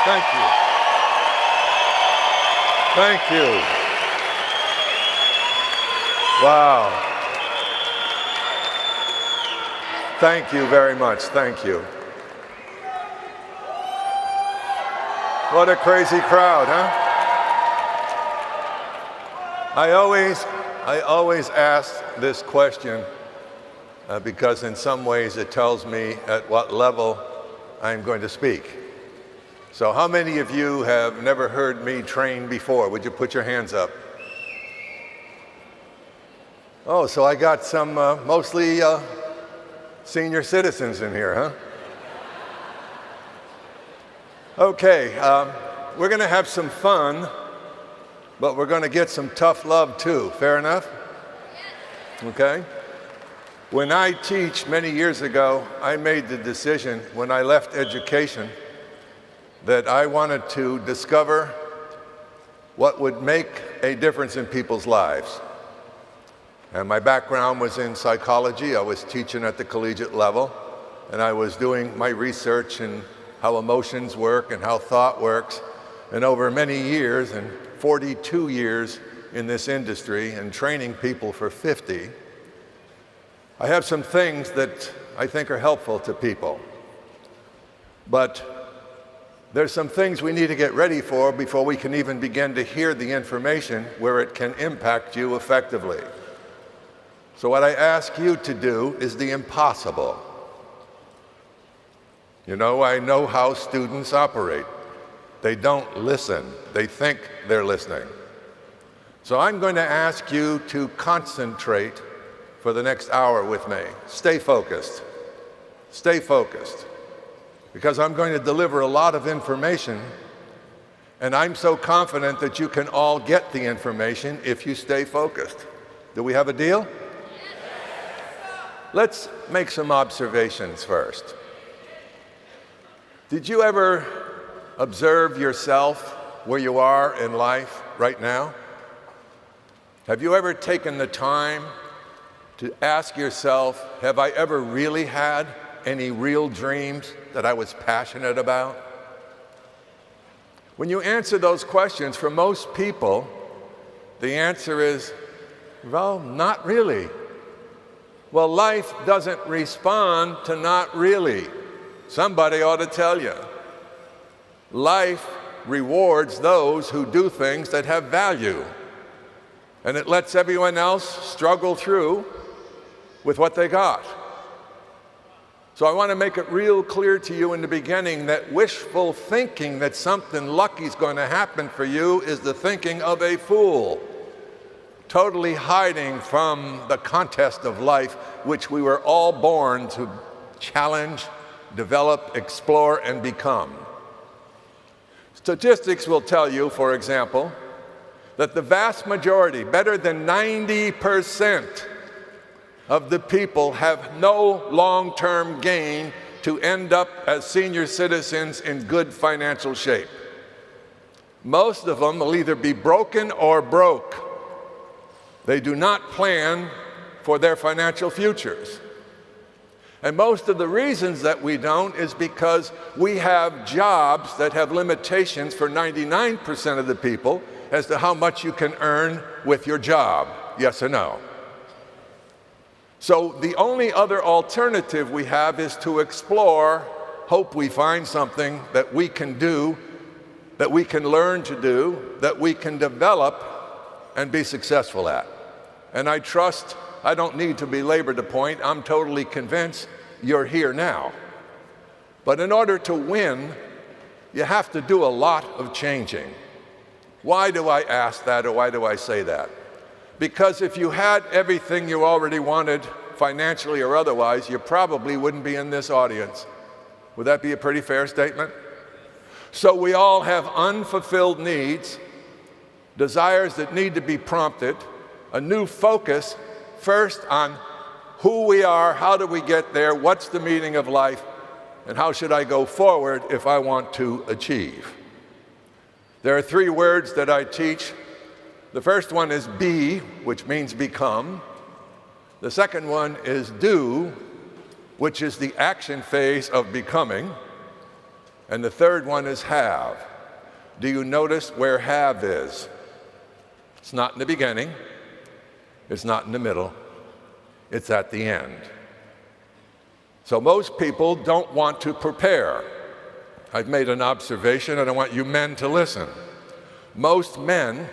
Thank you. Thank you. Wow. Thank you very much. Thank you. What a crazy crowd, huh? I always ask this question because in some ways it tells me at what level I'm going to speak. So how many of you have never heard me train before? Would you put your hands up? Oh, so I got some mostly senior citizens in here, huh? Okay, we're going to have some fun, but we're going to get some tough love too. Fair enough? Okay? When I teach many years ago, I made the decision when I left education that I wanted to discover what would make a difference in people's lives. And my background was in psychology. I was teaching at the collegiate level, and I was doing my research in how emotions work and how thought works. And over many years, and 42 years in this industry and training people for 50, I have some things that I think are helpful to people. But there's some things we need to get ready for before we can even begin to hear the information where it can impact you effectively. So what I ask you to do is the impossible. You know, I know how students operate. They don't listen. They think they're listening. So I'm going to ask you to concentrate for the next hour with me. Stay focused. Stay focused. Because I'm going to deliver a lot of information, and I'm so confident that you can all get the information if you stay focused. Do we have a deal? Let's make some observations first. Did you ever observe yourself where you are in life right now? Have you ever taken the time to ask yourself, have I ever really had any real dreams that I was passionate about? When you answer those questions, for most people, the answer is, well, not really. Well, life doesn't respond to not really. Somebody ought to tell you. Life rewards those who do things that have value, and it lets everyone else struggle through with what they got. So I want to make it real clear to you in the beginning that wishful thinking that something lucky is going to happen for you is the thinking of a fool, totally hiding from the contest of life, which we were all born to challenge, develop, explore, and become. Statistics will tell you, for example, that the vast majority, better than 90% of the people have no long-term gain to end up as senior citizens in good financial shape. Most of them will either be broken or broke. They do not plan for their financial futures. And most of the reasons that we don't is because we have jobs that have limitations for 99% of the people as to how much you can earn with your job, yes or no. So the only other alternative we have is to explore, hope we find something that we can do, that we can learn to do, that we can develop and be successful at. And I trust, I don't need to belabor the point, I'm totally convinced you're here now. But in order to win, you have to do a lot of changing. Why do I ask that, or why do I say that? Because if you had everything you already wanted, financially or otherwise, you probably wouldn't be in this audience. Would that be a pretty fair statement? So we all have unfulfilled needs, desires that need to be prompted, a new focus first on who we are, how do we get there, what's the meaning of life, and how should I go forward if I want to achieve. There are three words that I teach. The first one is be, which means become. The second one is do, which is the action phase of becoming. And the third one is have. Do you notice where have is? It's not in the beginning. It's not in the middle. It's at the end. So most people don't want to prepare. I've made an observation, and I want you men to listen. Most men,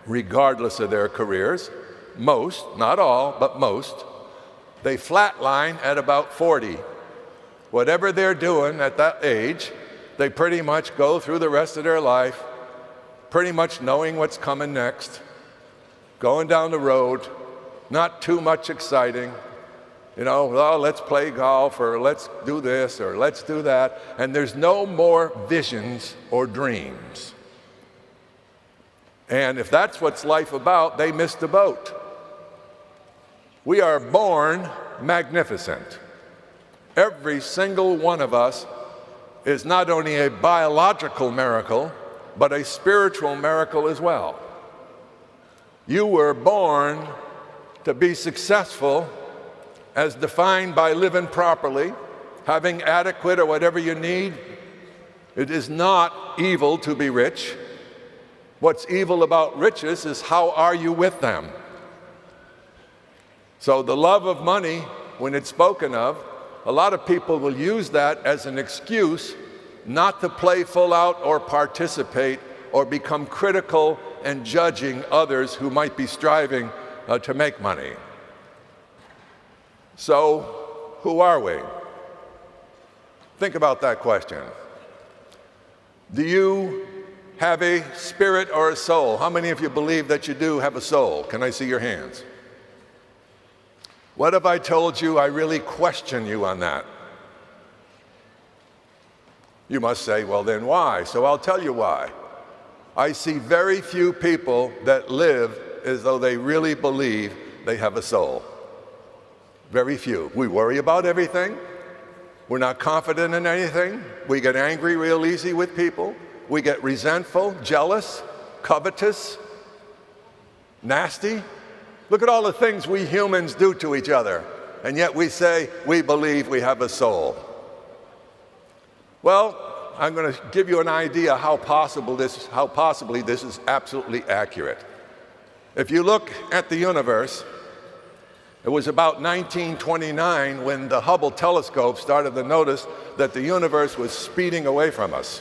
regardless of their careers, most, not all, but most, they flatline at about 40. Whatever they're doing at that age, they pretty much go through the rest of their life pretty much knowing what's coming next, going down the road, not too much exciting. You know, well, let's play golf, or let's do this, or let's do that, and there's no more visions or dreams. And if that's what's life about, they missed the boat. We are born magnificent. Every single one of us is not only a biological miracle, but a spiritual miracle as well. You were born to be successful as defined by living properly, having adequate or whatever you need. It is not evil to be rich. What's evil about riches is how are you with them? So the love of money, when it's spoken of, a lot of people will use that as an excuse not to play full out or participate or become critical and judging others who might be striving to make money. So, who are we? Think about that question. Do you have a spirit or a soul? How many of you believe that you do have a soul? Can I see your hands? What if I told you I really question you on that? You must say, well, then why? So I'll tell you why. I see very few people that live as though they really believe they have a soul. Very few. We worry about everything. We're not confident in anything. We get angry real easy with people. We get resentful, jealous, covetous, nasty. Look at all the things we humans do to each other, and yet we say we believe we have a soul. Well, I'm going to give you an idea how possibly this is absolutely accurate. If you look at the universe, it was about 1929 when the Hubble telescope started to notice that the universe was speeding away from us.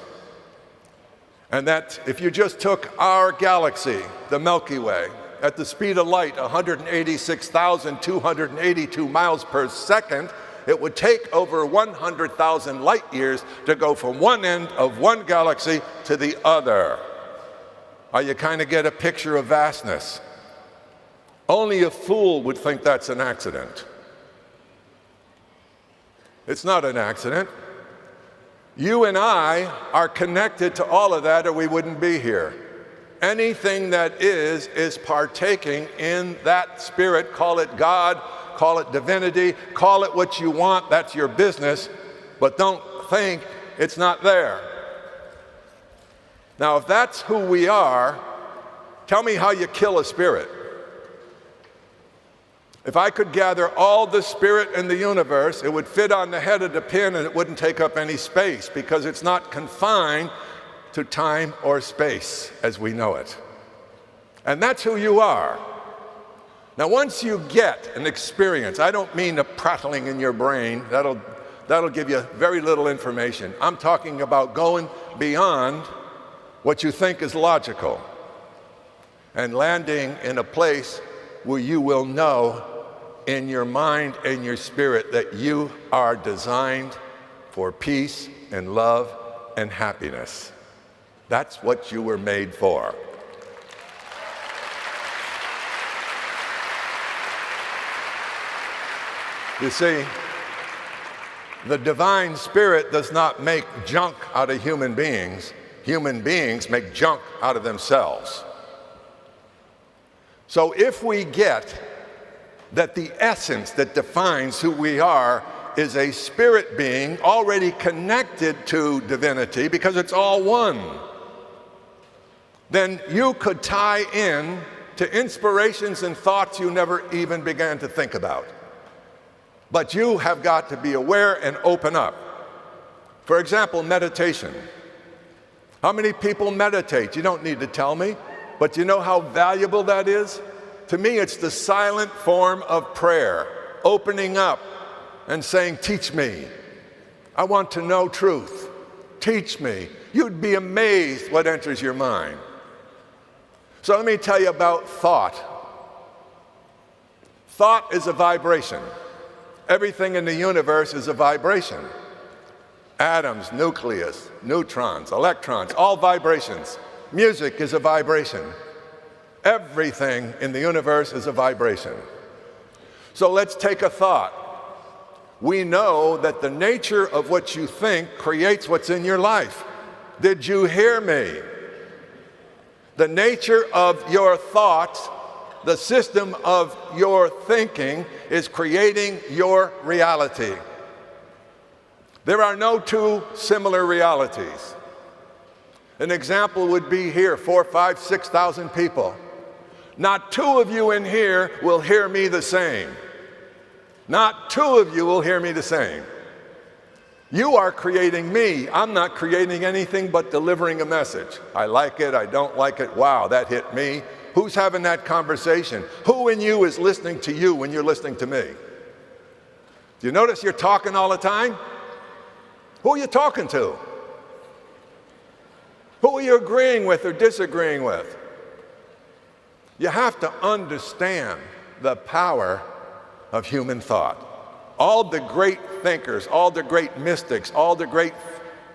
And that if you just took our galaxy, the Milky Way, at the speed of light, 186,282 miles per second, it would take over 100,000 light years to go from one end of one galaxy to the other. You kind of get a picture of vastness. Only a fool would think that's an accident. It's not an accident. You and I are connected to all of that, or we wouldn't be here. Anything that is partaking in that spirit. Call it God, call it divinity, call it what you want, that's your business, but don't think it's not there. Now, if that's who we are, tell me how you kill a spirit. If I could gather all the spirit in the universe, it would fit on the head of the pin and it wouldn't take up any space, because it's not confined to time or space as we know it. And that's who you are. Now, once you get an experience, I don't mean the prattling in your brain, that'll give you very little information. I'm talking about going beyond what you think is logical and landing in a place where you will know in your mind and your spirit that you are designed for peace and love and happiness. That's what you were made for. You see, the divine spirit does not make junk out of human beings. Human beings make junk out of themselves. So if we get that the essence that defines who we are is a spirit being already connected to divinity, because it's all one, then you could tie in to inspirations and thoughts you never even began to think about. But you have got to be aware and open up. For example, meditation. How many people meditate? You don't need to tell me, but you know how valuable that is? To me, it's the silent form of prayer, opening up and saying, teach me. I want to know truth. Teach me. You'd be amazed what enters your mind. So let me tell you about thought. Thought is a vibration. Everything in the universe is a vibration. Atoms, nucleus, neutrons, electrons, all vibrations. Music is a vibration. Everything in the universe is a vibration. So let's take a thought. We know that the nature of what you think creates what's in your life. Did you hear me? The nature of your thoughts, the system of your thinking is creating your reality. There are no two similar realities. An example would be here, 4,000, 5,000, 6,000 people. Not two of you in here will hear me the same. Not two of you will hear me the same. You are creating me. I'm not creating anything but delivering a message. I like it, I don't like it. Wow, that hit me. Who's having that conversation? Who in you is listening to you when you're listening to me? Do you notice you're talking all the time? Who are you talking to? Who are you agreeing with or disagreeing with? You have to understand the power of human thought. All the great thinkers, all the great mystics, all the great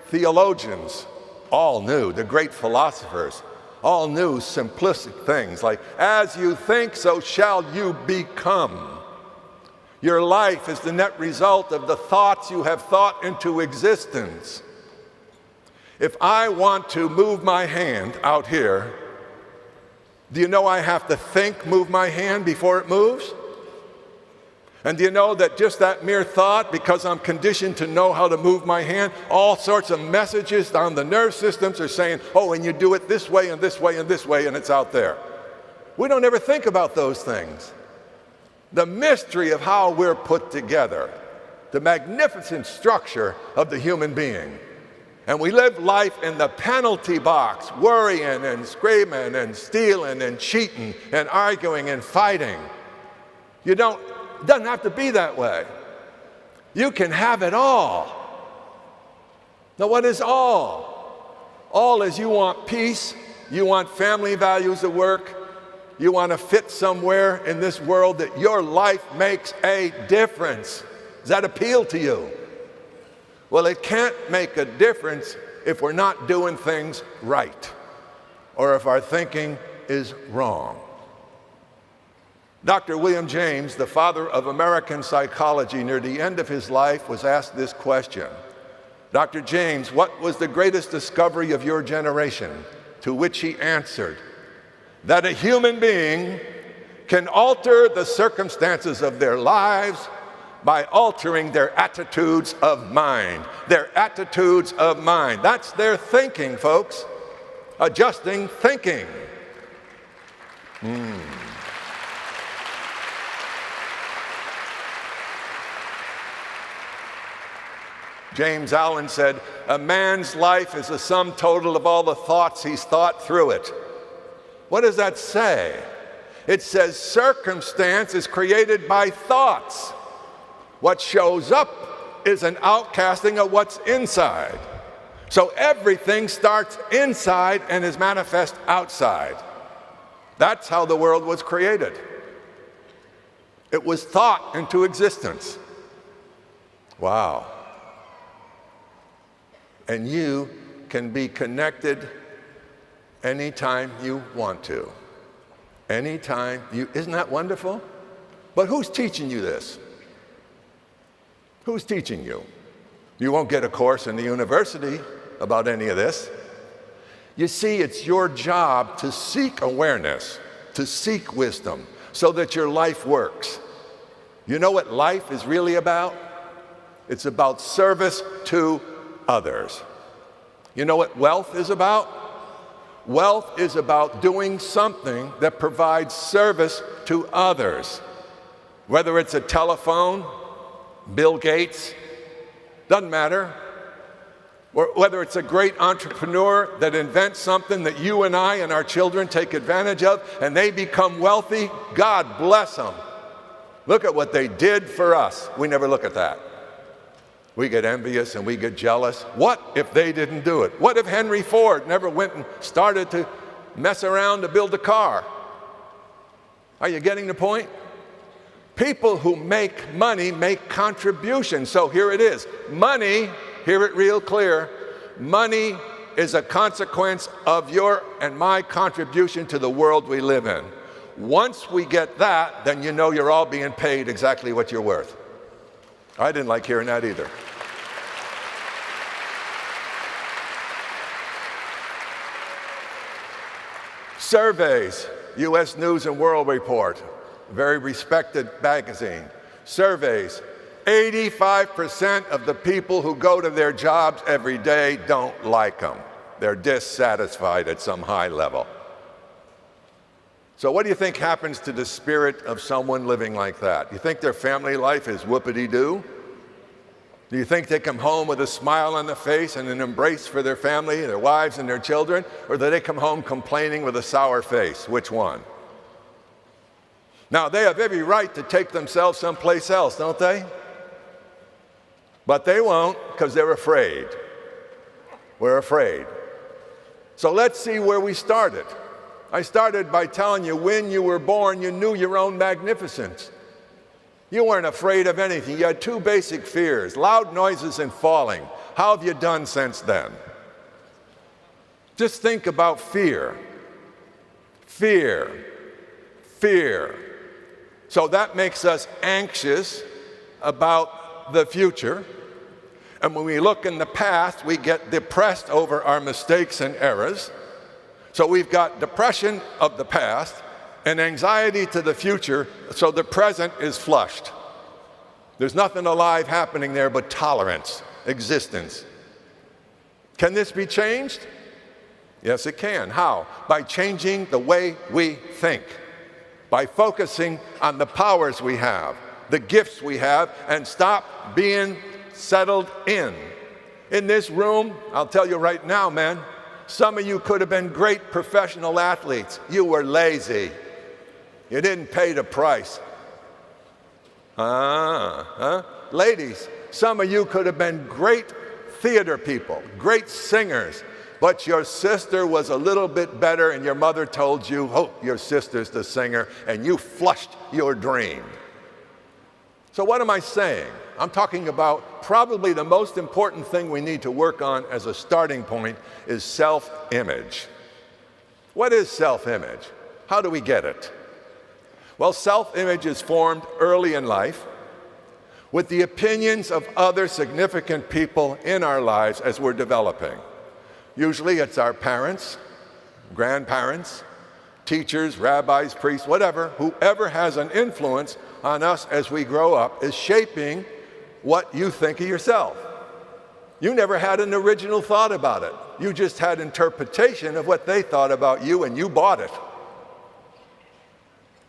theologians, all knew, the great philosophers, all knew simplistic things like, as you think, so shall you become. Your life is the net result of the thoughts you have thought into existence. If I want to move my hand out here, do you know I have to think, move my hand before it moves? And do you know that just that mere thought, because I'm conditioned to know how to move my hand, all sorts of messages down the nerve systems are saying, oh, and you do it this way and this way and this way, and it's out there. We don't ever think about those things. The mystery of how we're put together, the magnificent structure of the human being. And we live life in the penalty box, worrying and screaming and stealing and cheating and arguing and fighting. It doesn't have to be that way. You can have it all. Now, what is all? All is you want peace, you want family values at work, you want to fit somewhere in this world that your life makes a difference. Does that appeal to you? Well, it can't make a difference if we're not doing things right or if our thinking is wrong. Dr. William James, the father of American psychology, near the end of his life was asked this question. Dr. James, what was the greatest discovery of your generation? To which he answered, that a human being can alter the circumstances of their lives by altering their attitudes of mind. Their attitudes of mind. That's their thinking, folks. Adjusting thinking. James Allen said, a man's life is a sum total of all the thoughts he's thought through it. What does that say? It says circumstance is created by thoughts. What shows up is an outcasting of what's inside. So everything starts inside and is manifest outside. That's how the world was created. It was thought into existence. Wow. And you can be connected anytime you want to. Anytime you, isn't that wonderful? But who's teaching you this? Who's teaching you? You won't get a course in the university about any of this. You see, it's your job to seek awareness, to seek wisdom, so that your life works. You know what life is really about? It's about service to others. You know what wealth is about? Wealth is about doing something that provides service to others. Whether it's a telephone, Bill Gates, doesn't matter. or whether it's a great entrepreneur that invents something that you and I and our children take advantage of, and they become wealthy, God bless them. Look at what they did for us. We never look at that. We get envious and we get jealous. What if they didn't do it? What if Henry Ford never went and started to mess around to build a car? Are you getting the point? People who make money make contributions. So here it is. Money, hear it real clear, money is a consequence of your and my contribution to the world we live in. Once we get that, then you know you're all being paid exactly what you're worth. I didn't like hearing that either. Surveys, U.S. News and World Report, very respected magazine. Surveys, 85% of the people who go to their jobs every day don't like them. They're dissatisfied at some high level. So what do you think happens to the spirit of someone living like that? You think their family life is whoopity-doo? Do you think they come home with a smile on the face and an embrace for their family, their wives and their children? Or do they come home complaining with a sour face? Which one? Now, they have every right to take themselves someplace else, don't they? But they won't because they're afraid. We're afraid. So let's see where we started. I started by telling you when you were born, you knew your own magnificence. You weren't afraid of anything. You had two basic fears, loud noises and falling. How have you done since then? Just think about fear. Fear. Fear. So that makes us anxious about the future. And when we look in the past, we get depressed over our mistakes and errors. So we've got depression of the past and anxiety to the future, so the present is flushed. There's nothing alive happening there but tolerance, existence. Can this be changed? Yes, it can. How? By changing the way we think, by focusing on the powers we have, the gifts we have, and stop being settled in. In this room, I'll tell you right now, man, some of you could have been great professional athletes. You were lazy. You didn't pay the price. Ladies, some of you could have been great theater people, great singers, but your sister was a little bit better and your mother told you, oh, your sister's the singer, and you flushed your dream. So what am I saying? I'm talking about probably the most important thing we need to work on as a starting point is self-image. What is self-image? How do we get it? Well, self-image is formed early in life with the opinions of other significant people in our lives as we're developing. Usually it's our parents, grandparents, teachers, rabbis, priests, whatever, whoever has an influence on us as we grow up is shaping what you think of yourself. You never had an original thought about it. You just had interpretation of what they thought about you and you bought it.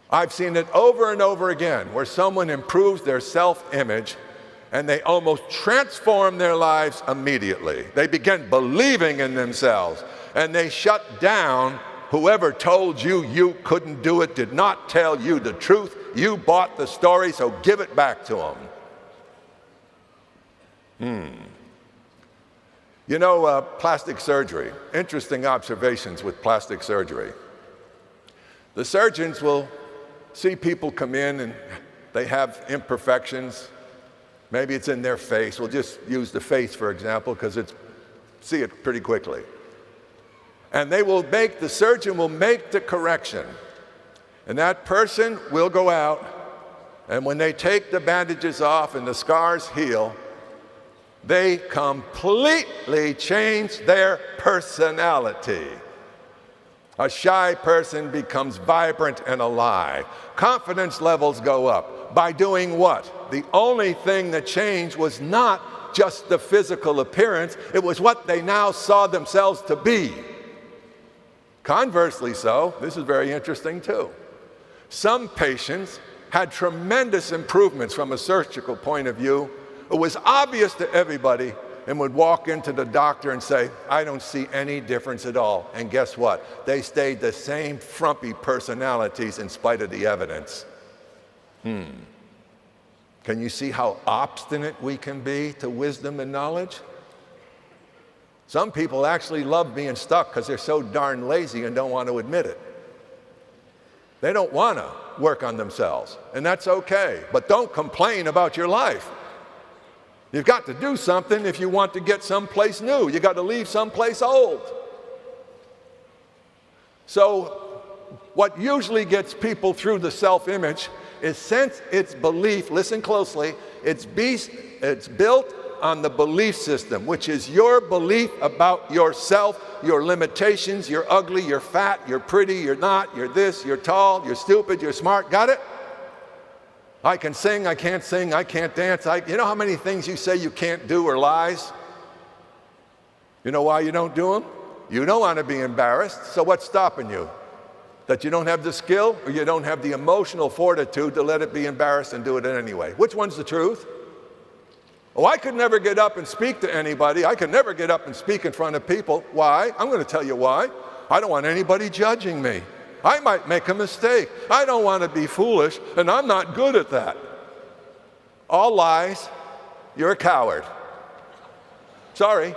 I've seen it over and over again where someone improves their self-image and they almost transform their lives immediately. They begin believing in themselves and they shut down whoever told you you couldn't do it, did not tell you the truth. You bought the story, so give it back to them. You know, plastic surgery, interesting observations with plastic surgery. The surgeons will see people come in and they have imperfections. Maybe it's in their face. We'll just use the face, for example, because see it pretty quickly. And the surgeon will make the correction. And that person will go out, and when they take the bandages off and the scars heal, they completely change their personality. A shy person becomes vibrant and alive. Confidence levels go up. By doing what? The only thing that changed was not just the physical appearance, it was what they now saw themselves to be. Conversely so, this is very interesting too. Some patients had tremendous improvements from a surgical point of view. It was obvious to everybody and would walk into the doctor and say, I don't see any difference at all. And guess what? They stayed the same frumpy personalities in spite of the evidence. Can you see how obstinate we can be to wisdom and knowledge? Some people actually love being stuck because they're so darn lazy and don't want to admit it. They don't want to work on themselves, and that's okay. But don't complain about your life. You've got to do something if you want to get someplace new. You've got to leave someplace old. So what usually gets people through the self-image is, since it's belief, listen closely, it's built on the belief system, which is your belief about yourself, your limitations. You're ugly, you're fat, you're pretty, you're not, you're this, you're tall, you're stupid, you're smart. Got it? I can sing, I can't sing, I can't dance. You know how many things you say you can't do are lies? You know why you don't do them? You don't want to be embarrassed, so what's stopping you? That you don't have the skill, or you don't have the emotional fortitude to let it be embarrassed and do it anyway? Which one's the truth? Oh, I could never get up and speak to anybody. I could never get up and speak in front of people. Why? I'm going to tell you why. I don't want anybody judging me. I might make a mistake. I don't want to be foolish, and I'm not good at that. All lies. You're a coward. Sorry.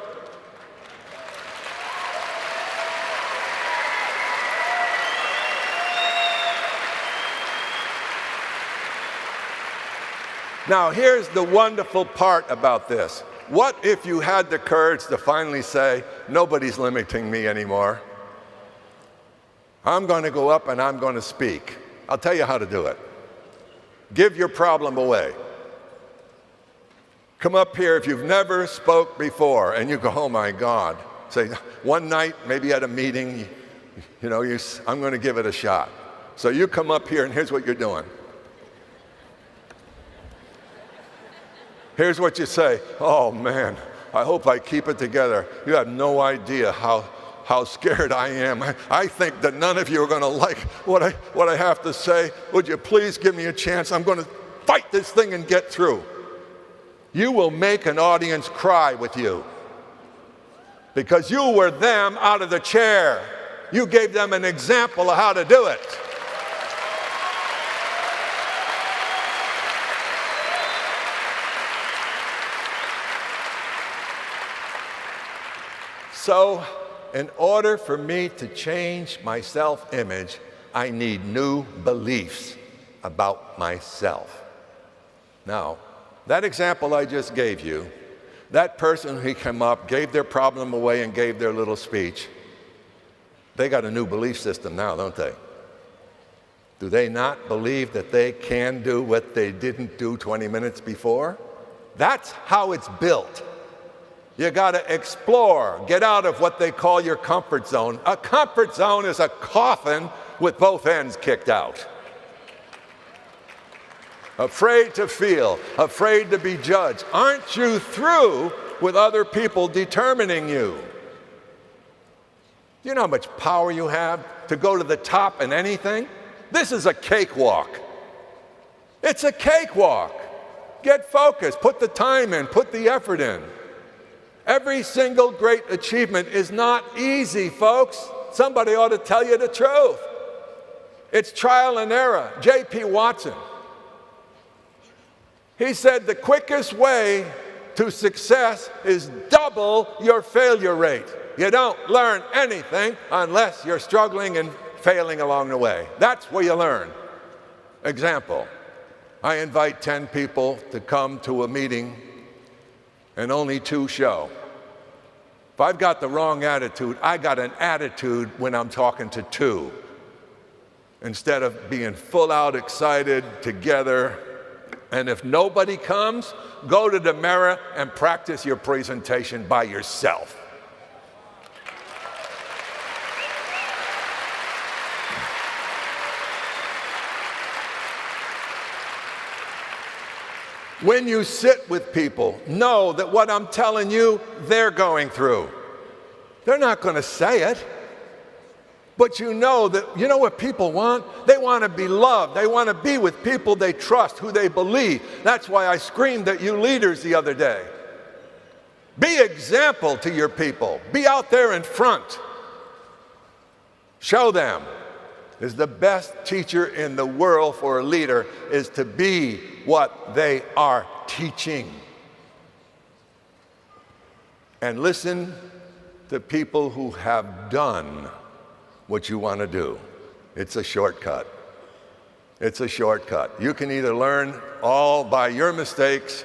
Now, here's the wonderful part about this. What if you had the courage to finally say, nobody's limiting me anymore? I'm going to go up and I'm going to speak. I'll tell you how to do it. Give your problem away. Come up here if you've never spoke before and you go, oh my God. Say, one night, maybe at a meeting, I'm going to give it a shot. So you come up here and here's what you're doing. Here's what you say. Oh man, I hope I keep it together. You have no idea how scared I am. I think that none of you are going to like what I have to say. Would you please give me a chance? I'm going to fight this thing and get through. You will make an audience cry with you because you were them out of the chair. You gave them an example of how to do it. So, in order for me to change my self-image, I need new beliefs about myself. Now, that example I just gave you, that person who came up, gave their problem away and gave their little speech, they got a new belief system now, don't they? Do they not believe that they can do what they didn't do 20 minutes before? That's how it's built. You got to explore, get out of what they call your comfort zone. A comfort zone is a coffin with both ends kicked out. Afraid to feel, afraid to be judged. Aren't you through with other people determining you? Do you know how much power you have to go to the top in anything? This is a cakewalk. It's a cakewalk. Get focused, put the time in, put the effort in. Every single great achievement is not easy, folks. Somebody ought to tell you the truth. It's trial and error. J.P. Watson. He said the quickest way to success is double your failure rate. You don't learn anything unless you're struggling and failing along the way. That's where you learn. Example, I invite 10 people to come to a meeting and only 2 show. If I've got the wrong attitude, I got an attitude when I'm talking to 2. Instead of being full out excited together. And if nobody comes, go to the mirror and practice your presentation by yourself. When you sit with people, know that what I'm telling you, they're going through. They're not going to say it. But you know what people want? They want to be loved. They want to be with people they trust, who they believe. That's why I screamed at you leaders the other day. Be example to your people. Be out there in front. Show them. Is the best teacher in the world for a leader is to be what they are teaching. And listen to people who have done what you want to do. It's a shortcut. It's a shortcut. You can either learn all by your mistakes,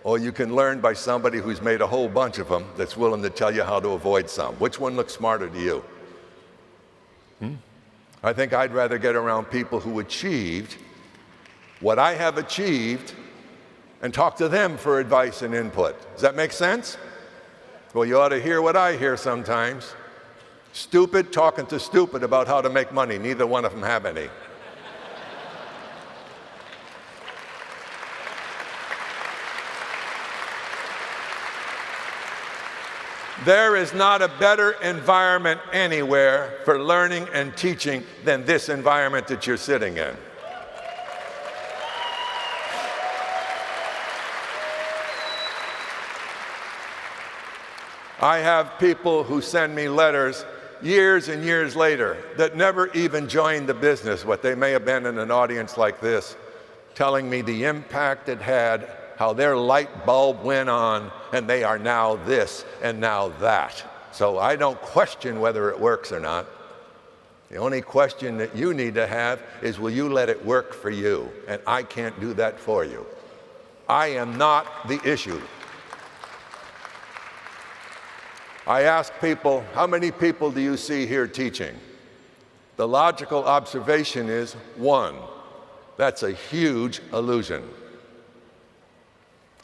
or you can learn by somebody who's made a whole bunch of them that's willing to tell you how to avoid some. Which one looks smarter to you? I think I'd rather get around people who achieved what I have achieved and talk to them for advice and input. Does that make sense? Well, you ought to hear what I hear sometimes. Stupid talking to stupid about how to make money. Neither one of them have any. There is not a better environment anywhere for learning and teaching than this environment that you're sitting in. I have people who send me letters years and years later that never even joined the business, but they may have been in an audience like this, telling me the impact it had, how their light bulb went on, and they are now this and now that. So I don't question whether it works or not. The only question that you need to have is, will you let it work for you? And I can't do that for you. I am not the issue. I ask people, how many people do you see here teaching? The logical observation is 1. That's a huge illusion.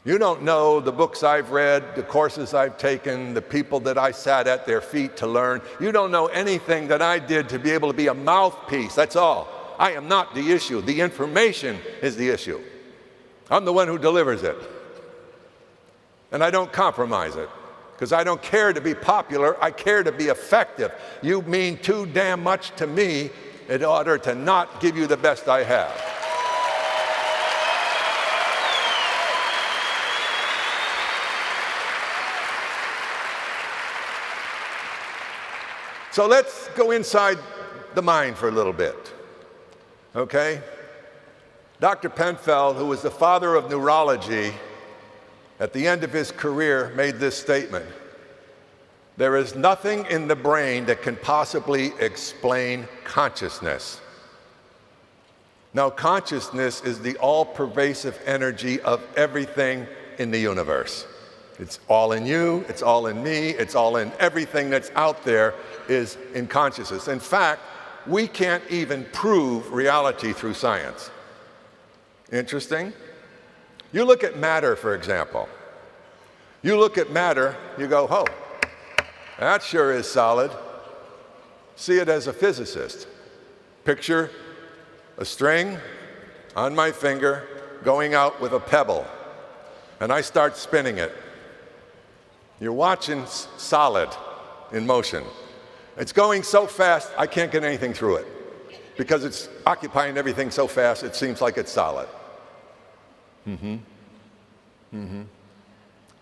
You don't know the books I've read, the courses I've taken, the people that I sat at their feet to learn. You don't know anything that I did to be able to be a mouthpiece. That's all. I am not the issue. The information is the issue. I'm the one who delivers it. And I don't compromise it, because I don't care to be popular. I care to be effective. You mean too damn much to me in order to not give you the best I have. So let's go inside the mind for a little bit, okay? Dr. Penfeld, who was the father of neurology, at the end of his career made this statement: there is nothing in the brain that can possibly explain consciousness. Now, consciousness is the all-pervasive energy of everything in the universe. It's all in you, it's all in me, it's all in everything that's out there is in consciousness. In fact, we can't even prove reality through science. Interesting? You look at matter, for example. You look at matter, you go, oh, that sure is solid. See it as a physicist. Picture a string on my finger going out with a pebble, and I start spinning it. You're watching solid in motion. It's going so fast, I can't get anything through it, because it's occupying everything so fast, it seems like it's solid.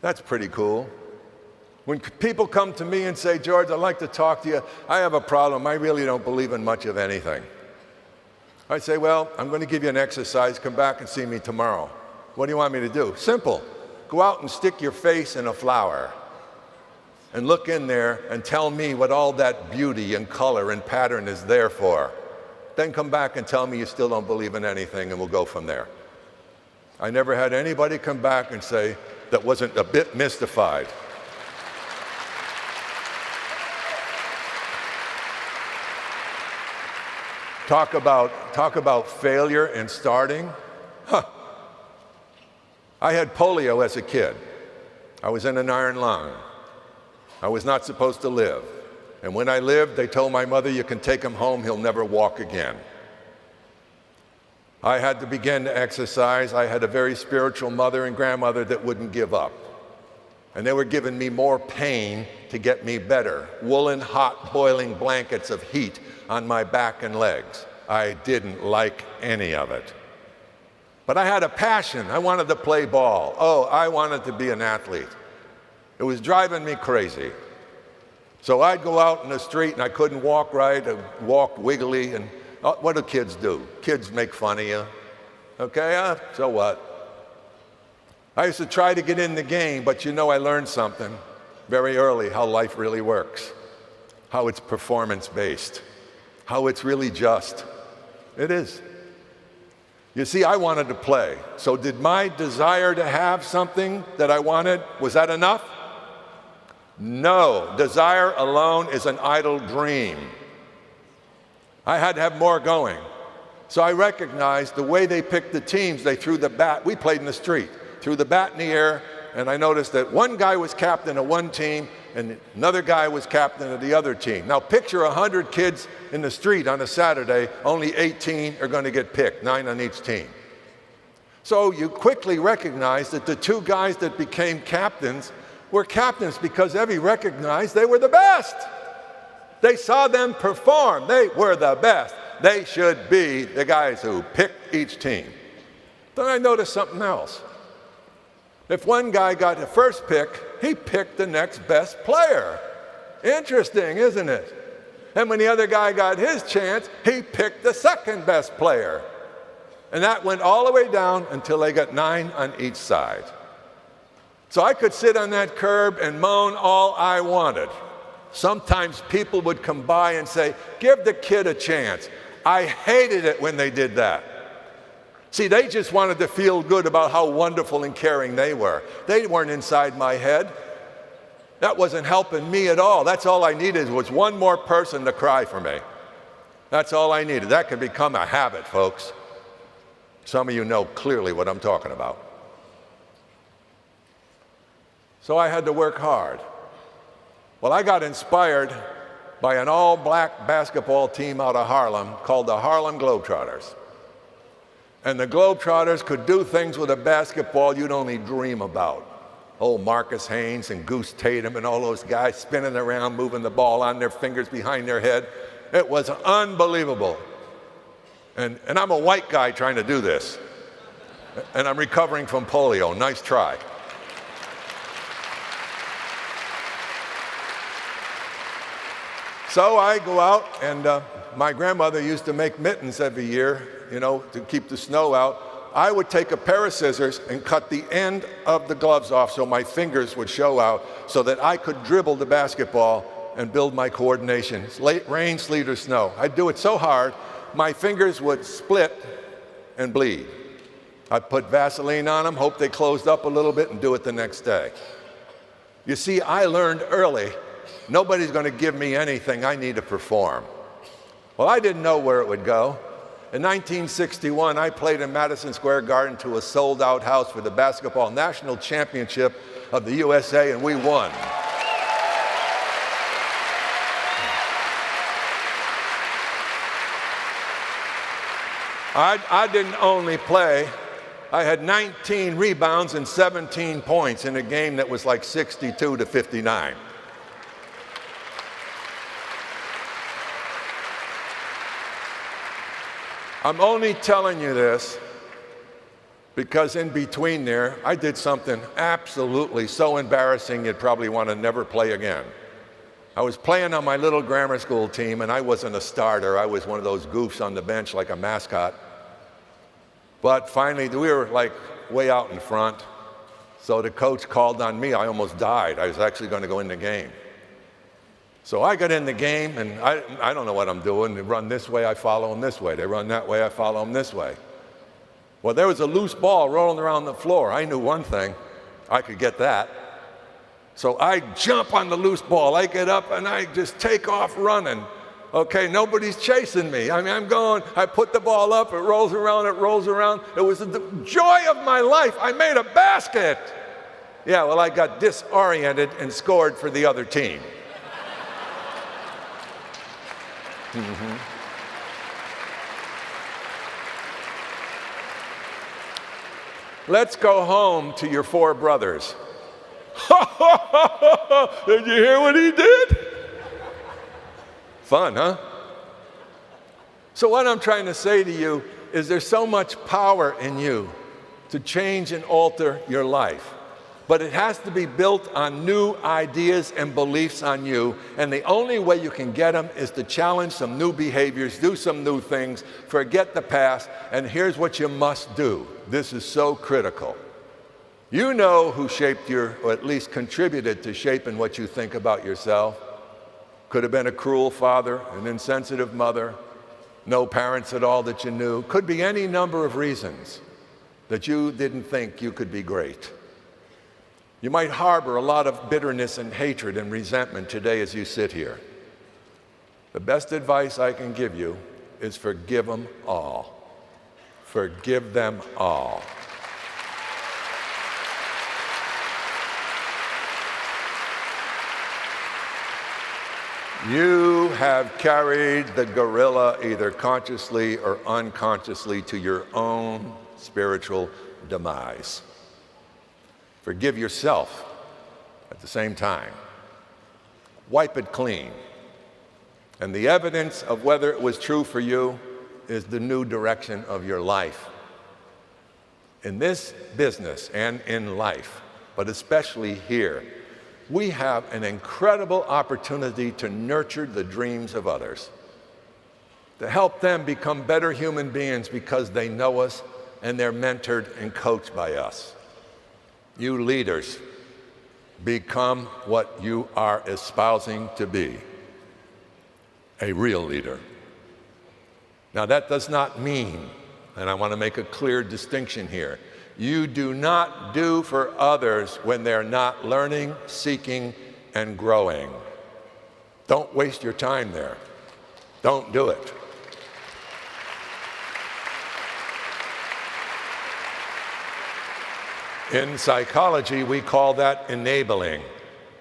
That's pretty cool. When people come to me and say, George, I'd like to talk to you, I have a problem. I really don't believe in much of anything. I say, well, I'm going to give you an exercise. Come back and see me tomorrow. What do you want me to do? Simple. Go out and stick your face in a flower and look in there and tell me what all that beauty and color and pattern is there for. Then come back and tell me you still don't believe in anything, and we'll go from there. I never had anybody come back and say that wasn't a bit mystified. Talk about failure and starting. I had polio as a kid. I was in an iron lung. I was not supposed to live. And when I lived, they told my mother, you can take him home, he'll never walk again. I had to begin to exercise. I had a very spiritual mother and grandmother that wouldn't give up. And they were giving me more pain to get me better. Woolen, hot, boiling blankets of heat on my back and legs. I didn't like any of it. But I had a passion. I wanted to play ball. Oh, I wanted to be an athlete. It was driving me crazy. So I'd go out in the street and I couldn't walk right, I walked wiggly, and what do kids do? Kids make fun of you. Okay, so what? I used to try to get in the game, but you know I learned something very early, how life really works, how it's performance-based, how it's really just. It is. You see, I wanted to play. So did my desire to have something that I wanted, was that enough? No. Desire alone is an idle dream. I had to have more going. So I recognized the way they picked the teams, they threw the bat. We played in the street. Threw the bat in the air, and I noticed that one guy was captain of one team and another guy was captain of the other team. Now picture 100 kids in the street on a Saturday, only 18 are going to get picked, 9 on each team. So you quickly recognize that the 2 guys that became captains were captains because Evie recognized they were the best. They saw them perform. They were the best. They should be the guys who picked each team. Then I noticed something else. If one guy got the first pick, he picked the next best player. Interesting, isn't it? And when the other guy got his chance, he picked the second best player. And that went all the way down until they got 9 on each side. So I could sit on that curb and moan all I wanted. Sometimes people would come by and say, give the kid a chance. I hated it when they did that. See, they just wanted to feel good about how wonderful and caring they were. They weren't inside my head. That wasn't helping me at all. That's all I needed was one more person to cry for me. That's all I needed. That can become a habit, folks. Some of you know clearly what I'm talking about. So I had to work hard. Well, I got inspired by an all-black basketball team out of Harlem called the Harlem Globetrotters. And the Globetrotters could do things with a basketball you'd only dream about. Oh, Marcus Haynes and Goose Tatum and all those guys spinning around, moving the ball on their fingers behind their head. It was unbelievable. And I'm a white guy trying to do this. And I'm recovering from polio. Nice try. So I go out, and my grandmother used to make mittens every year, you know, to keep the snow out. I would take a pair of scissors and cut the end of the gloves off so my fingers would show out so that I could dribble the basketball and build my coordination. Rain, sleet, or snow. I'd do it so hard, my fingers would split and bleed. I'd put Vaseline on them, hope they closed up a little bit, and do it the next day. You see, I learned early, nobody's going to give me anything, I need to perform. Well, I didn't know where it would go. In 1961, I played in Madison Square Garden to a sold-out house for the Basketball National Championship of the USA, and we won. I didn't only play, I had 19 rebounds and 17 points in a game that was like 62 to 59. I'm only telling you this because in between there, I did something absolutely so embarrassing you'd probably want to never play again. I was playing on my little grammar school team, and I wasn't a starter. I was one of those goofs on the bench like a mascot. But finally, we were like way out in front. So the coach called on me. I almost died. I was actually going to go in the game. So I got in the game, and I don't know what I'm doing. They run this way, I follow them this way. They run that way, I follow them this way. Well, there was a loose ball rolling around the floor. I knew one thing. I could get that. So I jump on the loose ball. I get up, and I just take off running. Okay, nobody's chasing me. I mean, I'm going. I put the ball up. It rolls around. It rolls around. It was the joy of my life. I made a basket. Yeah, well, I got disoriented and scored for the other team. Mm-hmm. Let's go home to your 4 brothers. Did you hear what he did? Fun, huh? So what I'm trying to say to you is there's so much power in you to change and alter your life. but it has to be built on new ideas and beliefs on you. And the only way you can get them is to challenge some new behaviors, do some new things, forget the past, and here's what you must do. This is so critical. You know who shaped your, or at least contributed to shaping what you think about yourself. Could have been a cruel father, an insensitive mother, no parents at all that you knew. Could be any number of reasons that you didn't think you could be great. You might harbor a lot of bitterness and hatred and resentment today as you sit here. The best advice I can give you is forgive them all. Forgive them all. You have carried the gorilla either consciously or unconsciously to your own spiritual demise. Forgive yourself at the same time. Wipe it clean. And the evidence of whether it was true for you is the new direction of your life. In this business and in life, but especially here, we have an incredible opportunity to nurture the dreams of others, to help them become better human beings because they know us and they're mentored and coached by us. You leaders, become what you are espousing to be, a real leader. Now that does not mean, and I want to make a clear distinction here, you do not do for others when they're not learning, seeking, and growing. Don't waste your time there. Don't do it. In psychology, we call that enabling.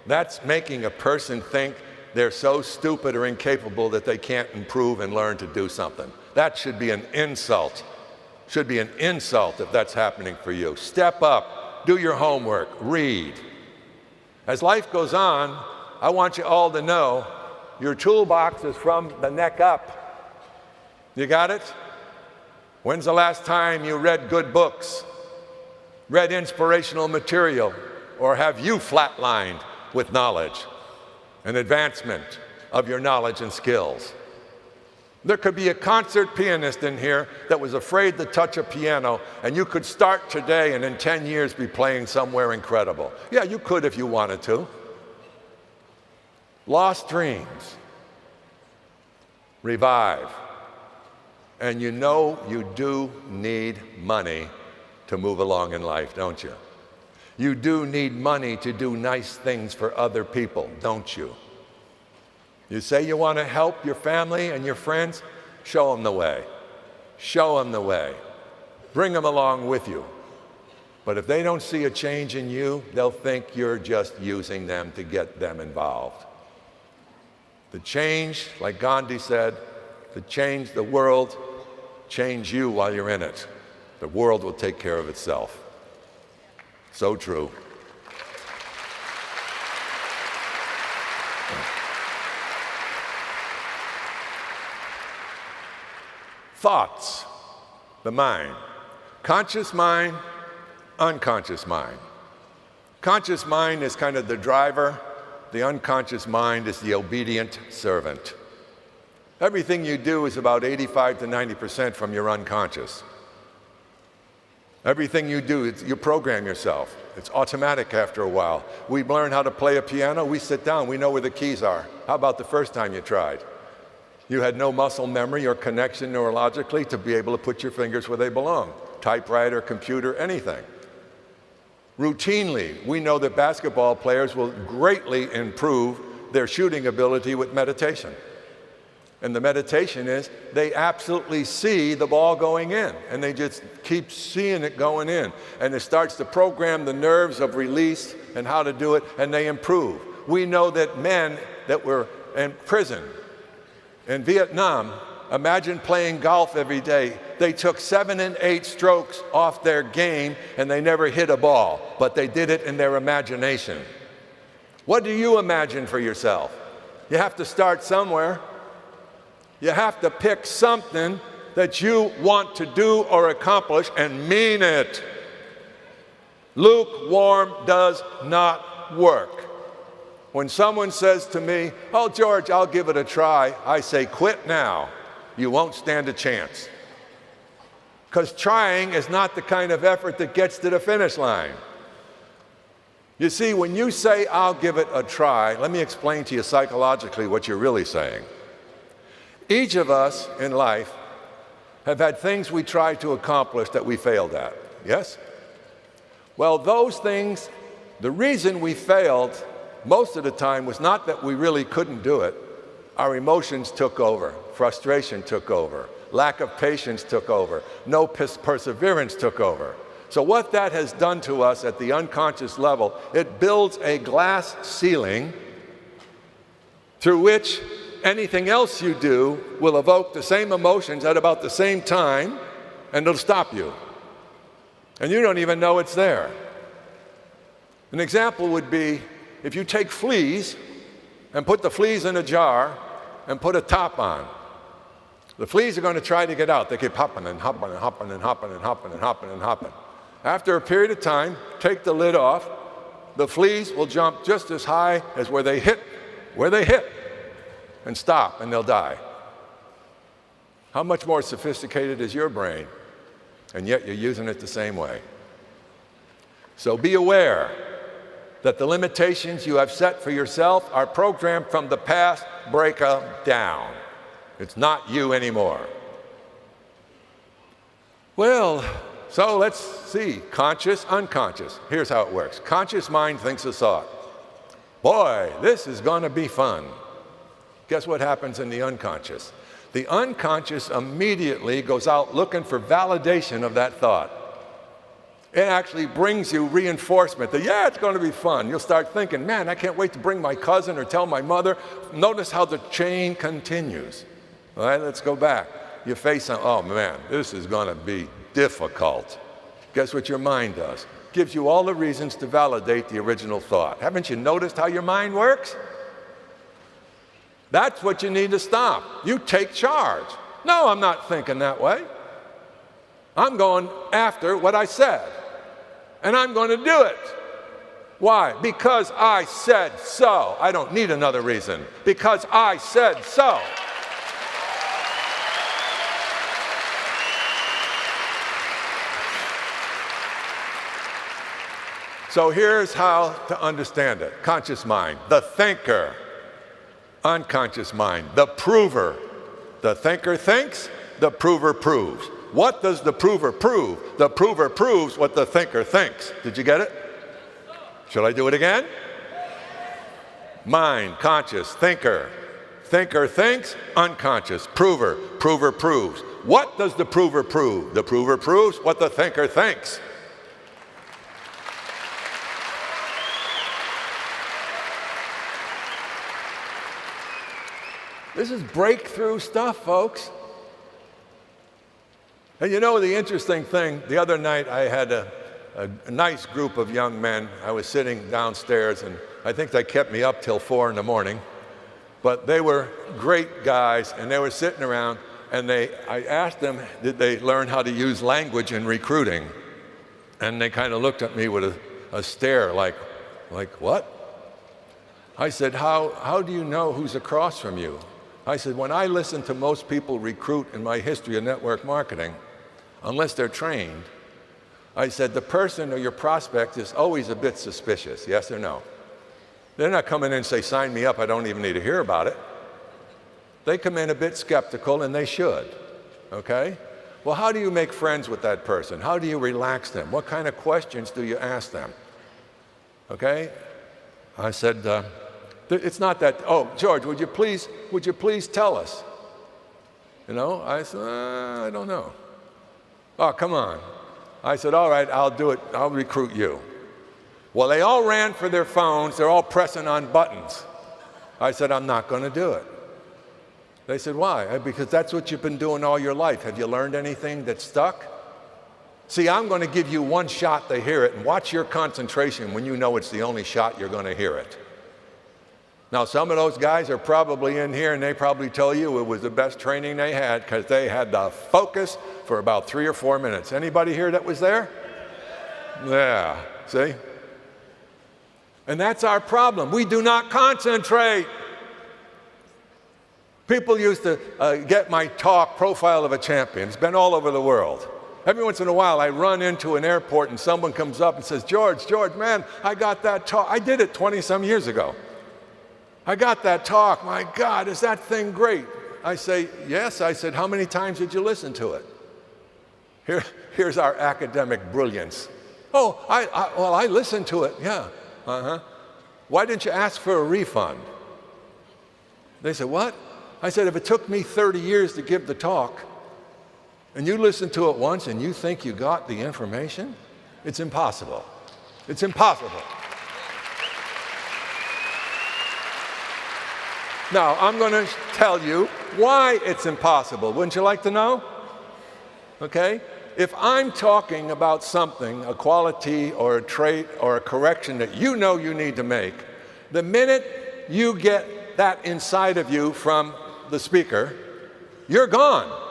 That's making a person think they're so stupid or incapable that they can't improve and learn to do something. That should be an insult. Should be an insult if that's happening for you. Step up, do your homework, read. As life goes on, I want you all to know your toolbox is from the neck up. You got it? When's the last time you read good books, read inspirational material, or have you flatlined with knowledge and advancement of your knowledge and skills? There could be a concert pianist in here that was afraid to touch a piano, and you could start today and in 10 years be playing somewhere incredible. Yeah, you could if you wanted to. Lost dreams. Revive. And you know you do need money to move along in life, don't you? You do need money to do nice things for other people, don't you? You say you want to help your family and your friends, show them the way. Show them the way. Bring them along with you. But if they don't see a change in you, they'll think you're just using them to get them involved. To change, like Gandhi said, to change the world, change you while you're in it. The world will take care of itself. So true. Thoughts, the mind. Conscious mind, unconscious mind. Conscious mind is kind of the driver. The unconscious mind is the obedient servant. Everything you do is about 85 to 90% from your unconscious. Everything you do, you program yourself. It's automatic after a while. We learn how to play a piano, we sit down, we know where the keys are. How about the first time you tried? You had no muscle memory or connection neurologically to be able to put your fingers where they belong. Typewriter, computer, anything. Routinely, we know that basketball players will greatly improve their shooting ability with meditation. And the meditation is they absolutely see the ball going in, and they just keep seeing it going in. And it starts to program the nerves of release and how to do it, and they improve. We know that men that were in prison in Vietnam, imagine playing golf every day. They took 7 and 8 strokes off their game, and they never hit a ball, but they did it in their imagination. What do you imagine for yourself? You have to start somewhere. You have to pick something that you want to do or accomplish and mean it. Lukewarm does not work. When someone says to me, "Oh, George, I'll give it a try," I say, "Quit now. You won't stand a chance." Because trying is not the kind of effort that gets to the finish line. You see, when you say, "I'll give it a try," let me explain to you psychologically what you're really saying. Each of us in life have had things we tried to accomplish that we failed at, yes? Well, those things, the reason we failed most of the time was not that we really couldn't do it. Our emotions took over, frustration took over, lack of patience took over, no perseverance took over. So what that has done to us at the unconscious level, it builds a glass ceiling through which anything else you do will evoke the same emotions at about the same time, and it'll stop you. And you don't even know it's there. An example would be if you take fleas and put the fleas in a jar and put a top on. The fleas are going to try to get out. They keep hopping and hopping and hopping and hopping and hopping and hopping and hopping. After a period of time, take the lid off. The fleas will jump just as high as where they hit, and stop, and they'll die. How much more sophisticated is your brain? And yet you're using it the same way. So be aware that the limitations you have set for yourself are programmed from the past. Break them down. It's not you anymore. Well, so let's see. Conscious, unconscious. Here's how it works. Conscious mind thinks a thought. Boy, this is going to be fun. Guess what happens in the unconscious? The unconscious immediately goes out looking for validation of that thought. It actually brings you reinforcement that, yeah, it's going to be fun. You'll start thinking, man, I can't wait to bring my cousin or tell my mother. Notice how the chain continues. All right, let's go back. You face something, oh man, this is going to be difficult. Guess what your mind does? Gives you all the reasons to validate the original thought. Haven't you noticed how your mind works? That's what you need to stop. You take charge. No, I'm not thinking that way. I'm going after what I said. And I'm going to do it. Why? Because I said so. I don't need another reason. Because I said so. So here's how to understand it. Conscious mind, the thinker. Unconscious mind, the prover. The thinker thinks, the prover proves. What does the prover prove? The prover proves what the thinker thinks. Did you get it? Shall I do it again? Mind, conscious, thinker. Thinker thinks, unconscious, prover. Prover proves. What does the prover prove? The prover proves what the thinker thinks. This is breakthrough stuff, folks. And you know the interesting thing, the other night I had a nice group of young men. I was sitting downstairs, and I think they kept me up till 4 in the morning. But they were great guys, and they were sitting around, and I asked them, did they learn how to use language in recruiting? And they kind of looked at me with a stare like what? I said, how do you know who's across from you? I said, when I listen to most people recruit in my history of network marketing, unless they're trained, I said, the person or your prospect is always a bit suspicious, yes or no? They're not coming in and say, sign me up, I don't even need to hear about it. They come in a bit skeptical, and they should, okay? Well, how do you make friends with that person? How do you relax them? What kind of questions do you ask them? Okay? I said, it's not that, oh, George, would you please tell us? You know, I said, I don't know. Oh, come on. I said, all right, I'll do it. I'll recruit you. Well, they all ran for their phones. They're all pressing on buttons. I said, I'm not going to do it. They said, why? Because that's what you've been doing all your life. Have you learned anything that stuck? See, I'm going to give you one shot to hear it, and watch your concentration when you know it's the only shot you're going to hear it. Now, some of those guys are probably in here, and they probably tell you it was the best training they had because they had the focus for about 3 or 4 minutes. Anybody here that was there? Yeah. see? And that's our problem. We do not concentrate. People used to get my talk, Profile of a Champion. It's been all over the world. Every once in a while, I run into an airport and someone comes up and says, George, man, I got that talk. I did it 20-some years ago. I got that talk. My God, is that thing great? I say, yes. I said, how many times did you listen to it? Here's our academic brilliance. Oh, well, I listened to it, yeah. Why didn't you ask for a refund? They said, what? I said, if it took me 30 years to give the talk, and you listened to it once and you think you got the information, it's impossible. It's impossible. Now, I'm going to tell you why it's impossible. Wouldn't you like to know? Okay? If I'm talking about something, a quality or a trait or a correction that you know you need to make, the minute you get that inside of you from the speaker, you're gone.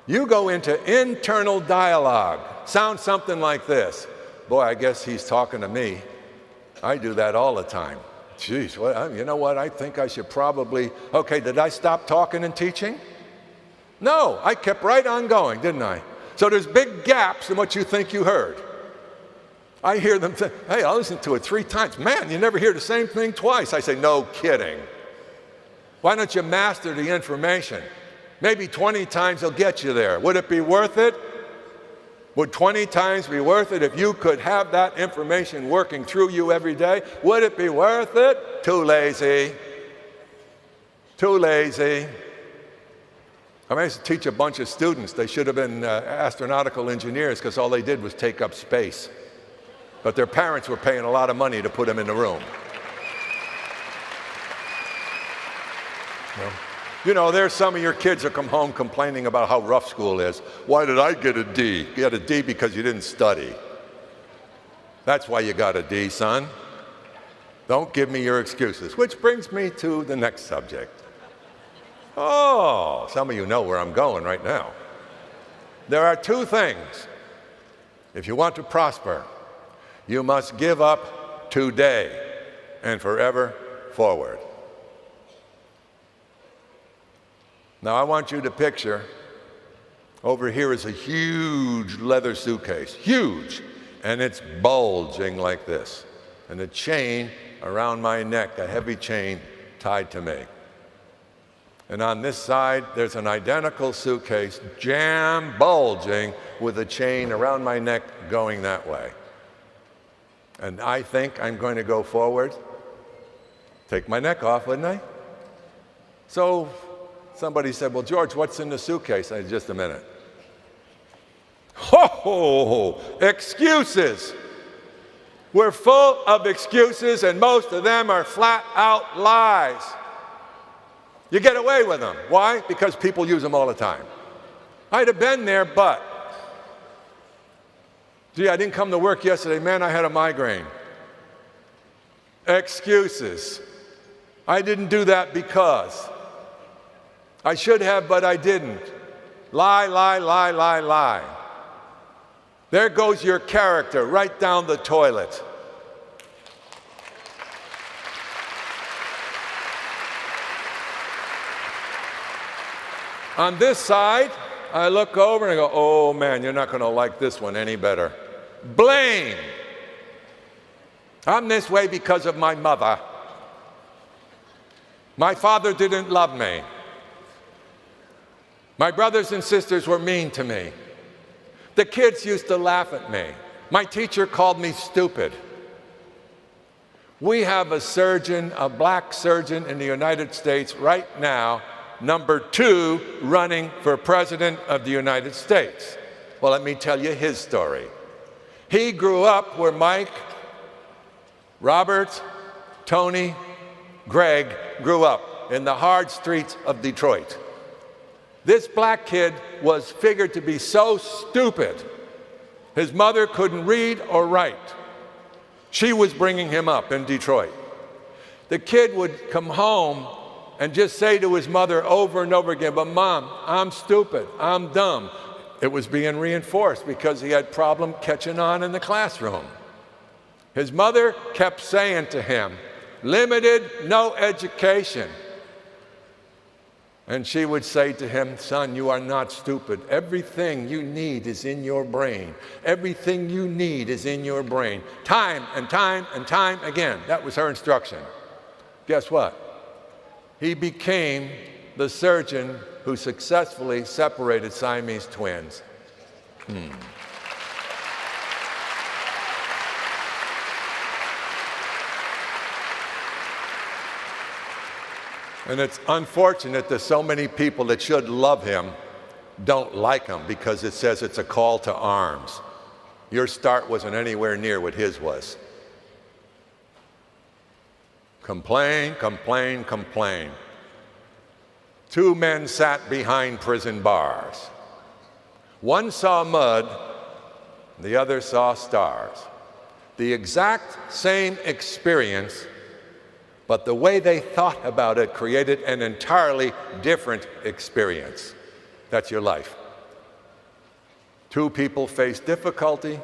You go into internal dialogue. Sounds something like this. Boy, I guess he's talking to me. I do that all the time. Geez, you know what? I think I should probably, okay, did I stop talking and teaching? No, I kept right on going, didn't I? So there's big gaps in what you think you heard. I hear them say, hey, I listened to it 3 times. Man, you never hear the same thing twice. I say, no kidding. Why don't you master the information? Maybe 20 times will get you there. Would it be worth it? Would 20 times be worth it if you could have that information working through you every day? Would it be worth it? Too lazy. Too lazy. I used to teach a bunch of students. They should have been astronautical engineers because all they did was take up space. But their parents were paying a lot of money to put them in the room. You know, there's some of your kids that come home complaining about how rough school is. Why did I get a D? You got a D because you didn't study. That's why you got a D, son. Don't give me your excuses. Which brings me to the next subject. Oh, some of you know where I'm going right now. There are 2 things. If you want to prosper, you must give up today and forever forward. Now, I want you to picture, over here is a huge leather suitcase, huge, and it's bulging like this, and a chain around my neck, a heavy chain tied to me. And on this side, there's an identical suitcase, jam bulging, with a chain around my neck going that way. And I think I'm going to go forward, take my neck off, wouldn't I? So somebody said, well, George, what's in the suitcase? I said, just a minute. Ho, excuses. We're full of excuses, and most of them are flat out lies. You get away with them. Why? Because people use them all the time. I'd have been there, but, gee, I didn't come to work yesterday. Man, I had a migraine. Excuses. I didn't do that because. I should have, but I didn't. Lie, lie, lie, lie, lie. There goes your character right down the toilet. On this side, I look over and I go, oh man, you're not going to like this one any better. Blame. I'm this way because of my mother. My father didn't love me. My brothers and sisters were mean to me. The kids used to laugh at me. My teacher called me stupid. We have a surgeon, a black surgeon in the United States right now, number 2, running for president of the United States. Well, let me tell you his story. He grew up where Mike, Robert, Tony, Greg grew up, in the hard streets of Detroit. This black kid was figured to be so stupid, his mother couldn't read or write. She was bringing him up in Detroit. The kid would come home and just say to his mother over and over again, but Mom, I'm stupid, I'm dumb. It was being reinforced because he had problem catching on in the classroom. His mother kept saying to him, limited, no education. And she would say to him, son, you are not stupid. Everything you need is in your brain. Everything you need is in your brain. Time and time and time again. That was her instruction. Guess what? He became the surgeon who successfully separated Siamese twins. And it's unfortunate that so many people that should love him don't like him because it says it's a call to arms. Your start wasn't anywhere near what his was. Complain, complain, complain. 2 men sat behind prison bars. One saw mud, the other saw stars. The exact same experience, but the way they thought about it created an entirely different experience. That's your life. 2 people face difficulty.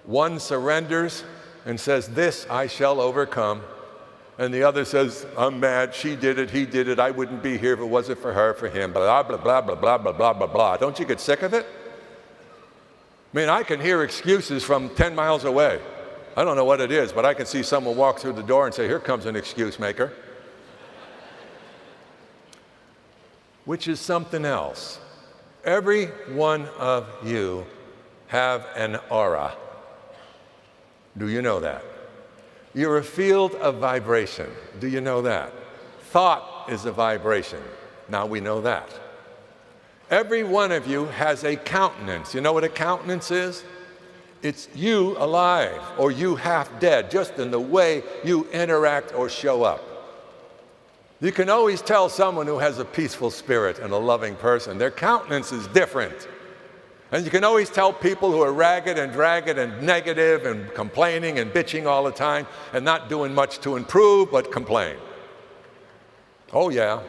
One surrenders and says, this I shall overcome. And the other says, I'm mad, she did it, he did it, I wouldn't be here if it wasn't for her, for him, blah, blah, blah, blah, blah, blah, blah, blah, blah. Don't you get sick of it? I mean, I can hear excuses from 10 miles away. I don't know what it is, but I can see someone walk through the door and say, here comes an excuse maker. Which is something else. Every one of you have an aura. Do you know that? You're a field of vibration. Do you know that? Thought is a vibration. Now we know that. Every one of you has a countenance. You know what a countenance is? It's you alive or you half dead, just in the way you interact or show up. You can always tell someone who has a peaceful spirit and a loving person. Their countenance is different. And you can always tell people who are ragged and dragged and negative and complaining and bitching all the time and not doing much to improve but complain. Oh yeah.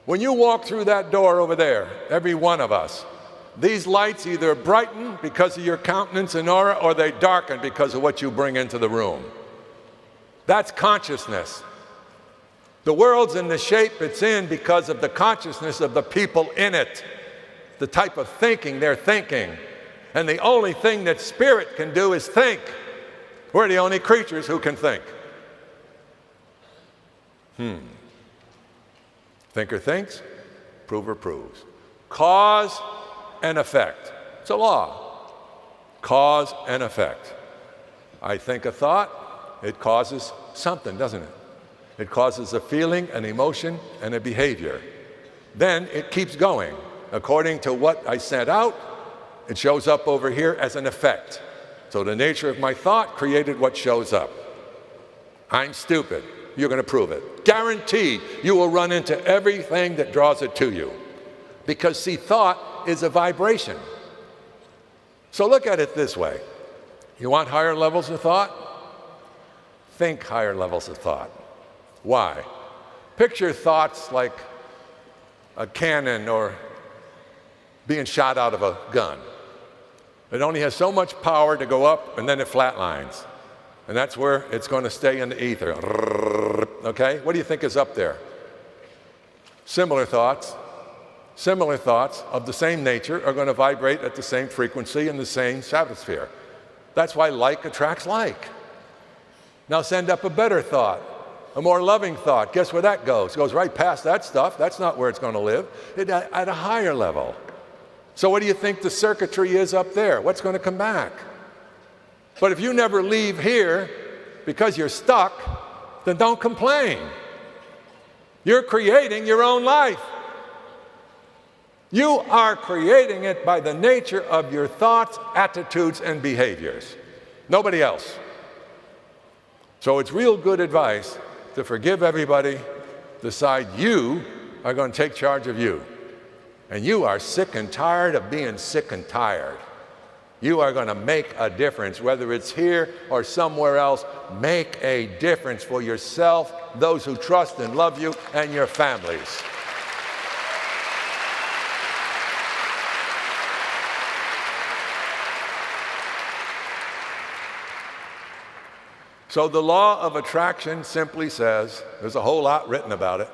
When you walk through that door over there, every one of us, these lights either brighten because of your countenance and aura or they darken because of what you bring into the room. That's consciousness. The world's in the shape it's in because of the consciousness of the people in it. The type of thinking they're thinking. And the only thing that spirit can do is think. We're the only creatures who can think. Thinker thinks, prover proves. Cause and effect. It's a law. Cause and effect. I think a thought, it causes something, doesn't it? It causes a feeling, an emotion, and a behavior. Then it keeps going. According to what I sent out, it shows up over here as an effect. So the nature of my thought created what shows up. I'm stupid. You're going to prove it. Guaranteed, you will run into everything that draws it to you. Because, see, thought is a vibration. So look at it this way. You want higher levels of thought? Think higher levels of thought. Why? Picture thoughts like a cannon or being shot out of a gun. It only has so much power to go up and then it flatlines. And that's where it's going to stay in the ether. Okay? What do you think is up there? Similar thoughts of the same nature are going to vibrate at the same frequency in the same stratosphere. That's why like attracts like. Now send up a better thought, a more loving thought. Guess where that goes? It goes right past that stuff. That's not where it's going to live. At a higher level. So what do you think the circuitry is up there? What's going to come back? But if you never leave here because you're stuck, then don't complain. You're creating your own life. You are creating it by the nature of your thoughts, attitudes, and behaviors. Nobody else. So it's real good advice to forgive everybody, decide you are going to take charge of you. And you are sick and tired of being sick and tired. You are going to make a difference, whether it's here or somewhere else. Make a difference for yourself, those who trust and love you, and your families. So the law of attraction simply says, there's a whole lot written about it.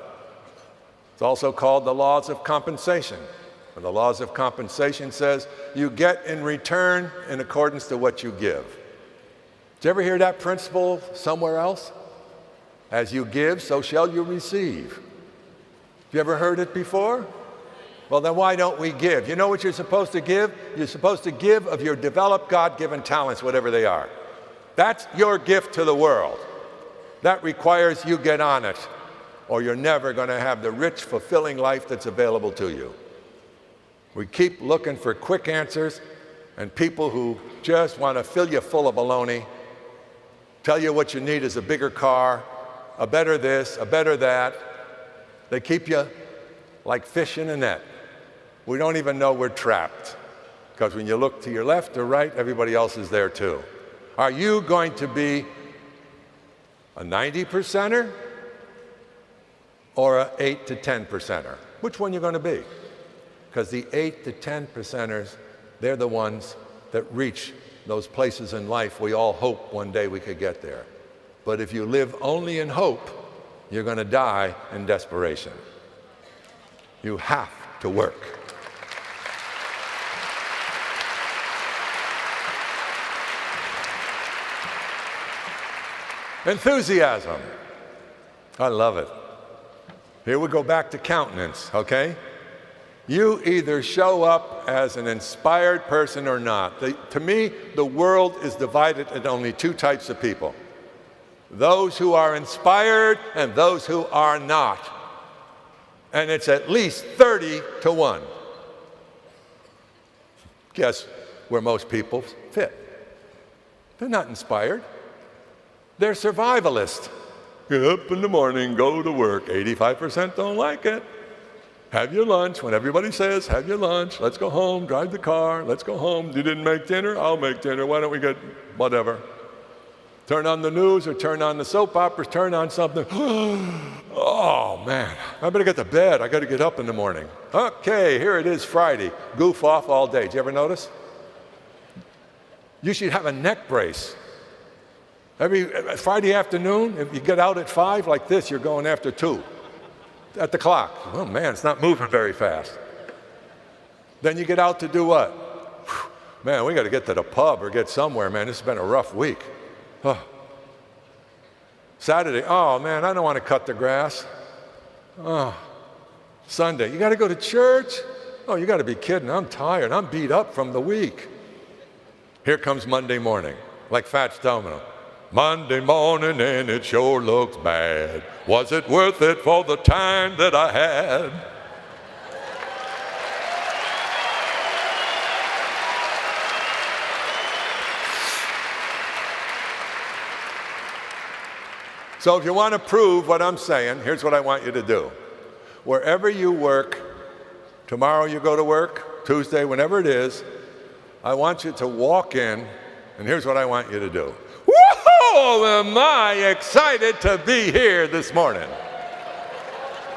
It's also called the laws of compensation. And the laws of compensation says you get in return in accordance to what you give. Did you ever hear that principle somewhere else? As you give, so shall you receive. Have you ever heard it before? Well, then why don't we give? You know what you're supposed to give? You're supposed to give of your developed God-given talents, whatever they are. That's your gift to the world. That requires you get on it, or you're never going to have the rich, fulfilling life that's available to you. We keep looking for quick answers and people who just want to fill you full of baloney, tell you what you need is a bigger car, a better this, a better that. They keep you like fish in a net. We don't even know we're trapped, because when you look to your left or right, everybody else is there too. Are you going to be a 90%er or an 8 to 10%er? Which one are you going to be? Because the 8 to 10%ers, they're the ones that reach those places in life we all hope one day we could get there. But if you live only in hope, you're going to die in desperation. You have to work. Enthusiasm. I love it. Here we go back to countenance, okay? You either show up as an inspired person or not. To me, the world is divided into only two types of people. Those who are inspired and those who are not. And it's at least 30 to 1. Guess where most people fit. They're not inspired. They're survivalists. Get up in the morning, go to work. 85% don't like it. Have your lunch when everybody says, have your lunch. Let's go home, drive the car. Let's go home. You didn't make dinner? I'll make dinner. Why don't we get whatever? Turn on the news or turn on the soap operas, turn on something. Oh, man, I better get to bed. I got to get up in the morning. Okay, here it is Friday. Goof off all day. Did you ever notice? You should have a neck brace. Every Friday afternoon, if you get out at 5 like this, you're going after 2 at the clock. Oh, man, it's not moving very fast. Then you get out to do what? Whew, man, we got to get to the pub or get somewhere, man. This has been a rough week. Oh. Saturday, oh, man, I don't want to cut the grass. Oh. Sunday, you got to go to church? Oh, you got to be kidding. I'm tired. I'm beat up from the week. Here comes Monday morning, like Fats Domino. Monday morning and it sure looks bad. Was it worth it for the time that I had? So if you want to prove what I'm saying, here's what I want you to do. Wherever you work, tomorrow you go to work, Tuesday, whenever it is, I want you to walk in, and here's what I want you to do. Oh, am I excited to be here this morning.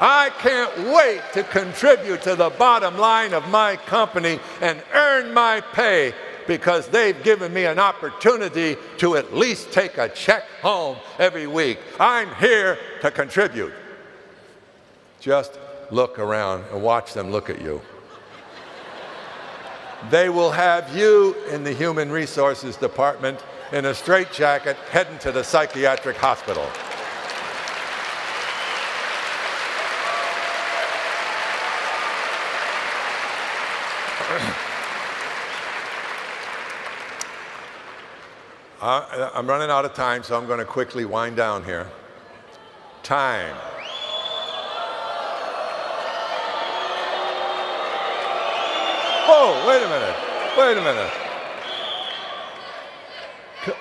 I can't wait to contribute to the bottom line of my company and earn my pay because they've given me an opportunity to at least take a check home every week. I'm here to contribute. Just look around and watch them look at you. They will have you in the Human Resources Department in a straitjacket heading to the psychiatric hospital. I'm running out of time, so I'm going to quickly wind down here. Time. Whoa, wait a minute. Wait a minute.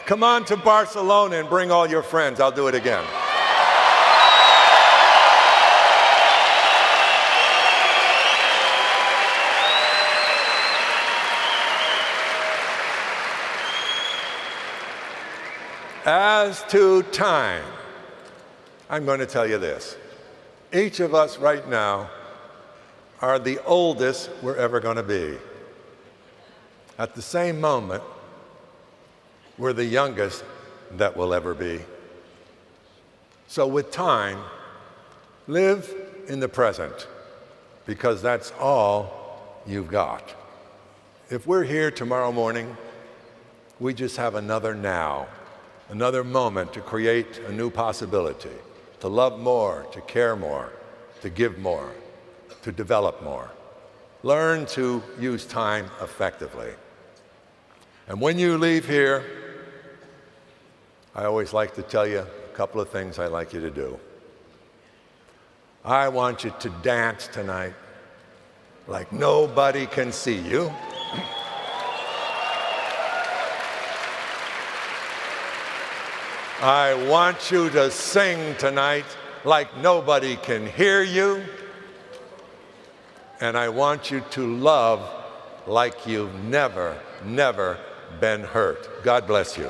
Come on to Barcelona and bring all your friends. I'll do it again. As to time, I'm going to tell you this. Each of us right now are the oldest we're ever going to be. At the same moment, we're the youngest that will ever be. So with time, live in the present, because that's all you've got. If we're here tomorrow morning, we just have another now, another moment to create a new possibility, to love more, to care more, to give more, to develop more. Learn to use time effectively. And when you leave here, I always like to tell you a couple of things I'd like you to do. I want you to dance tonight like nobody can see you. I want you to sing tonight like nobody can hear you. And I want you to love like you've never been hurt. God bless you.